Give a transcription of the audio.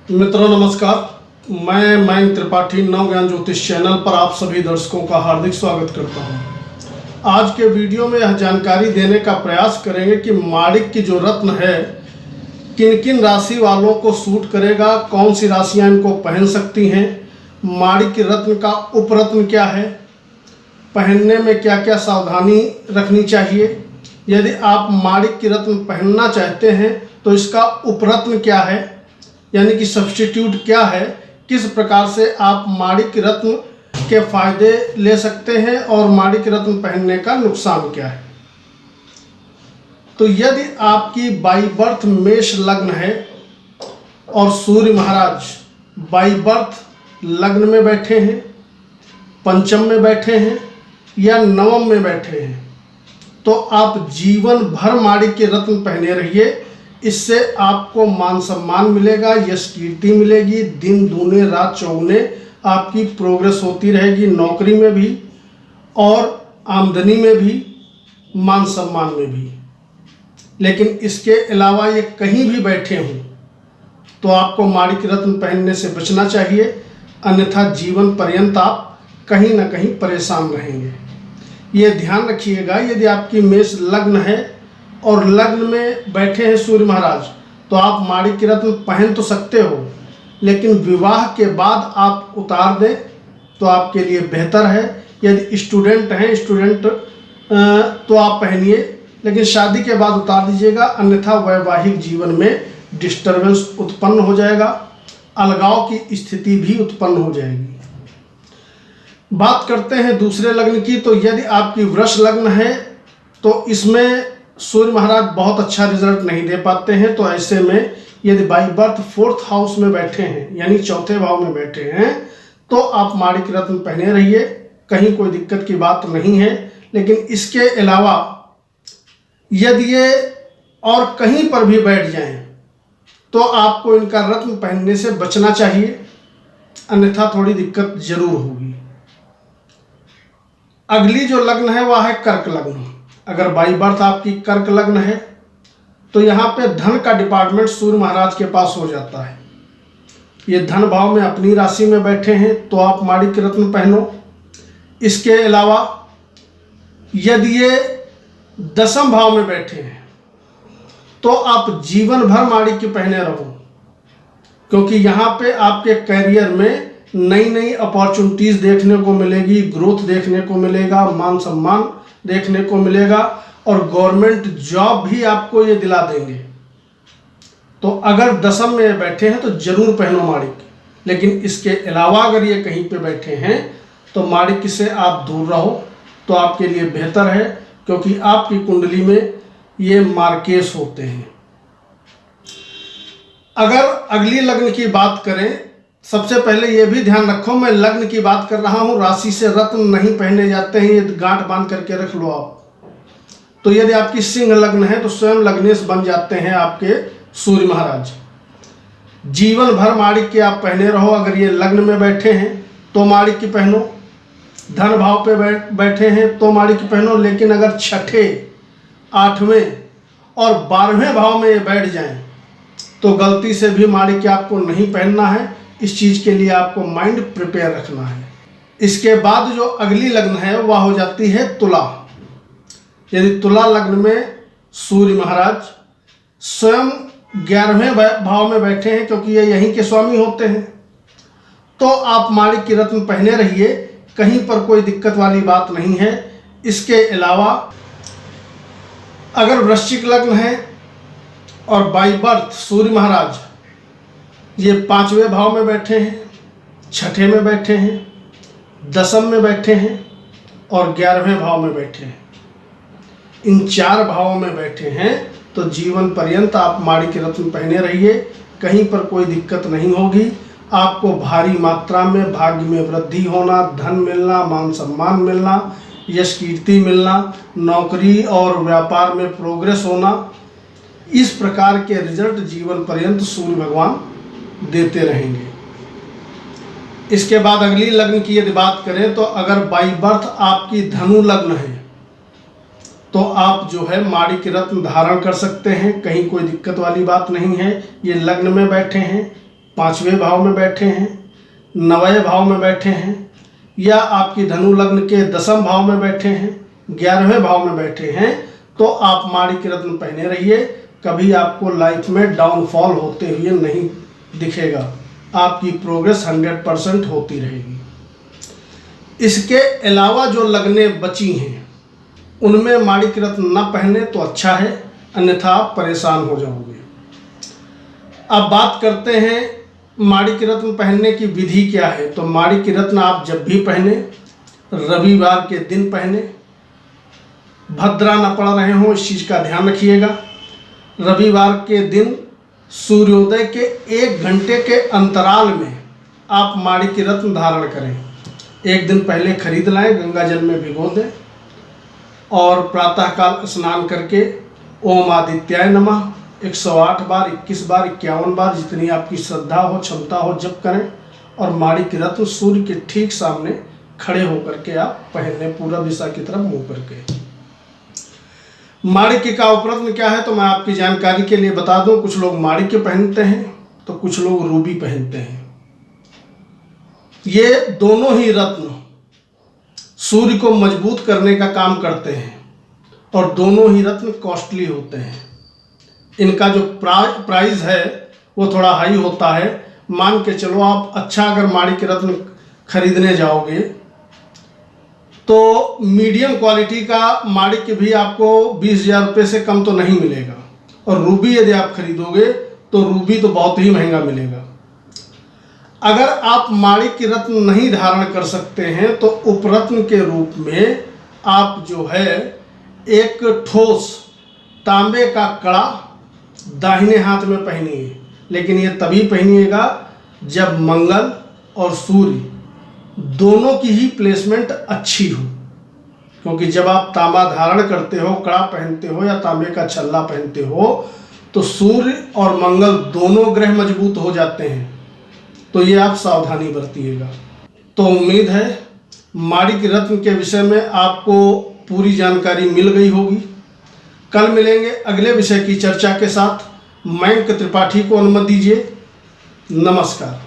मित्रों नमस्कार। मैं मयंक त्रिपाठी नव ज्ञान ज्योतिष चैनल पर आप सभी दर्शकों का हार्दिक स्वागत करता हूं। आज के वीडियो में यह जानकारी देने का प्रयास करेंगे कि माणिक की जो रत्न है किन किन राशि वालों को सूट करेगा, कौन सी राशियां इनको पहन सकती हैं, माणिक की रत्न का उपरत्न क्या है, पहनने में क्या क्या सावधानी रखनी चाहिए, यदि आप माणिक की रत्न पहनना चाहते हैं तो इसका उपरत्न क्या है, यानी कि सब्स्टिट्यूट क्या है, किस प्रकार से आप माणिक रत्न के फायदे ले सकते हैं और माणिक रत्न पहनने का नुकसान क्या है। तो यदि आपकी बाई बर्थ मेष लग्न है और सूर्य महाराज बाई बर्थ लग्न में बैठे हैं, पंचम में बैठे हैं या नवम में बैठे हैं, तो आप जीवन भर माणिक के रत्न पहने रहिए। इससे आपको मान सम्मान मिलेगा, यश कीर्ति मिलेगी, दिन दूने रात चौगुने आपकी प्रोग्रेस होती रहेगी, नौकरी में भी और आमदनी में भी, मान सम्मान में भी। लेकिन इसके अलावा ये कहीं भी बैठे हों तो आपको माणिक रत्न पहनने से बचना चाहिए, अन्यथा जीवन पर्यंत आप कहीं ना कहीं परेशान रहेंगे। ये ध्यान रखिएगा, यदि आपकी मेष लग्न है और लग्न में बैठे हैं सूर्य महाराज तो आप माणिक की रत्न पहन तो सकते हो, लेकिन विवाह के बाद आप उतार दें तो आपके लिए बेहतर है। यदि स्टूडेंट हैं तो आप पहनिए, लेकिन शादी के बाद उतार दीजिएगा, अन्यथा वैवाहिक जीवन में डिस्टर्बेंस उत्पन्न हो जाएगा, अलगाव की स्थिति भी उत्पन्न हो जाएगी। बात करते हैं दूसरे लग्न की। तो यदि आपकी वृष लग्न है तो इसमें सूर्य महाराज बहुत अच्छा रिजल्ट नहीं दे पाते हैं। तो ऐसे में यदि बाई बर्थ फोर्थ हाउस में बैठे हैं यानी चौथे भाव में बैठे हैं तो आप माणिक रत्न पहने रहिए, कहीं कोई दिक्कत की बात नहीं है। लेकिन इसके अलावा यदि ये और कहीं पर भी बैठ जाएं तो आपको इनका रत्न पहनने से बचना चाहिए, अन्यथा थोड़ी दिक्कत जरूर होगी। अगली जो लग्न है वह है कर्क लग्न। अगर बाई बर्थ आपकी कर्क लग्न है तो यहाँ पे धन का डिपार्टमेंट सूर्य महाराज के पास हो जाता है। ये धन भाव में अपनी राशि में बैठे हैं तो आप माणिक रत्न पहनो। इसके अलावा यदि ये दसम भाव में बैठे हैं तो आप जीवन भर माणिक के पहने रहो, क्योंकि यहाँ पे आपके कैरियर में नई नई अपॉर्चुनिटीज देखने को मिलेगी, ग्रोथ देखने को मिलेगा, मान सम्मान देखने को मिलेगा और गवर्नमेंट जॉब भी आपको ये दिला देंगे। तो अगर दसम में बैठे हैं तो जरूर पहनो माणिक, लेकिन इसके अलावा अगर ये कहीं पे बैठे हैं तो माणिक से आप दूर रहो तो आपके लिए बेहतर है, क्योंकि आपकी कुंडली में ये मार्केस होते हैं। अगर अगली लग्न की बात करें, सबसे पहले ये भी ध्यान रखो मैं लग्न की बात कर रहा हूं, राशि से रत्न नहीं पहने जाते हैं, ये गांठ बांध करके रख लो आप। तो यदि आपकी सिंह लग्न है तो स्वयं लग्नेश बन जाते हैं आपके सूर्य महाराज। जीवन भर माणिक के आप पहने रहो। अगर ये लग्न में बैठे हैं तो माणिक की पहनो, धन भाव पे बैठे हैं तो माणिक की पहनो। लेकिन अगर छठे, आठवें और 12वें भाव में ये बैठ जाएं तो गलती से भी माणिक के आपको नहीं पहनना है। इस चीज़ के लिए आपको माइंड प्रिपेयर रखना है। इसके बाद जो अगली लग्न है वह हो जाती है तुला। यदि तुला लग्न में सूर्य महाराज स्वयं 11वें भाव में बैठे हैं, क्योंकि ये यहीं के स्वामी होते हैं, तो आप माणिक की रत्न पहने रहिए, कहीं पर कोई दिक्कत वाली बात नहीं है। इसके अलावा अगर वृश्चिक लग्न है और बाई बर्थ सूर्य महाराज ये 5वें भाव में बैठे हैं, छठे में बैठे हैं, दसम में बैठे हैं और 11वें भाव में बैठे हैं, इन 4 भावों में बैठे हैं तो जीवन पर्यंत आप माणिक रत्न पहने रहिए, कहीं पर कोई दिक्कत नहीं होगी। आपको भारी मात्रा में भाग्य में वृद्धि होना, धन मिलना, मान सम्मान मिलना, यश कीर्ति मिलना, नौकरी और व्यापार में प्रोग्रेस होना, इस प्रकार के रिजल्ट जीवन पर्यंत सूर्य भगवान देते रहेंगे। इसके बाद अगली लग्न की यदि बात करें तो अगर बाई बर्थ आपकी धनु लग्न है तो आप जो है माणिक रत्न धारण कर सकते हैं, कहीं कोई दिक्कत वाली बात नहीं है। ये लग्न में बैठे हैं 5वें भाव में बैठे हैं, 9वें भाव में बैठे हैं, या आपकी धनु लग्न के 10वें भाव में बैठे हैं, 11वें भाव में बैठे हैं, तो आप माणिक्य रत्न पहने रहिए। कभी आपको लाइफ में डाउनफॉल होते हुए नहीं दिखेगा, आपकी प्रोग्रेस 100% होती रहेगी। इसके अलावा जो लगनें बची हैं उनमें माणिक्य रत्न न पहने तो अच्छा है, अन्यथा आप परेशान हो जाओगे। अब बात करते हैं माणिक्य रत्न पहनने की विधि क्या है। तो माणिक्य रत्न आप जब भी पहने, रविवार के दिन पहने, भद्रा न पड़ रहे हों इस चीज़ का ध्यान रखिएगा। रविवार के दिन सूर्योदय के 1 घंटे के अंतराल में आप माणिक्य रत्न धारण करें। एक दिन पहले खरीद लाएं, गंगा जल में भिगो दें और प्रातःकाल स्नान करके ओम आदित्याय नमः 108 बार, 21 बार, 51 बार, जितनी आपकी श्रद्धा हो, क्षमता हो, जप करें और माणिक्य रत्न सूर्य के ठीक सामने खड़े होकर के आप पहने, पूर्व दिशा की तरफ मुंह करके। माणिक्य का उपरत्न क्या है तो मैं आपकी जानकारी के लिए बता दूं। कुछ लोग माणिक्य पहनते हैं तो कुछ लोग रूबी पहनते हैं। ये दोनों ही रत्न सूर्य को मजबूत करने का काम करते हैं और दोनों ही रत्न कॉस्टली होते हैं। इनका जो प्राइस है वो थोड़ा हाई होता है। मान के चलो आप अच्छा अगर माणिक्य रत्न खरीदने जाओगे तो मीडियम क्वालिटी का माणिक्य भी आपको 20,000 रुपये से कम तो नहीं मिलेगा, और रूबी यदि आप खरीदोगे तो रूबी तो बहुत ही महंगा मिलेगा। अगर आप माणिक्य रत्न नहीं धारण कर सकते हैं तो उपरत्न के रूप में आप जो है एक ठोस तांबे का कड़ा दाहिने हाथ में पहनिए, लेकिन ये तभी पहनिएगा जब मंगल और सूर्य दोनों की ही प्लेसमेंट अच्छी हो। क्योंकि जब आप तांबा धारण करते हो, कड़ा पहनते हो या तांबे का छल्ला पहनते हो तो सूर्य और मंगल दोनों ग्रह मजबूत हो जाते हैं। तो ये आप सावधानी बरतिएगा। तो उम्मीद है माणिक्य रत्न के विषय में आपको पूरी जानकारी मिल गई होगी। कल मिलेंगे अगले विषय की चर्चा के साथ। मयंक त्रिपाठी को अनुमति दीजिए। नमस्कार।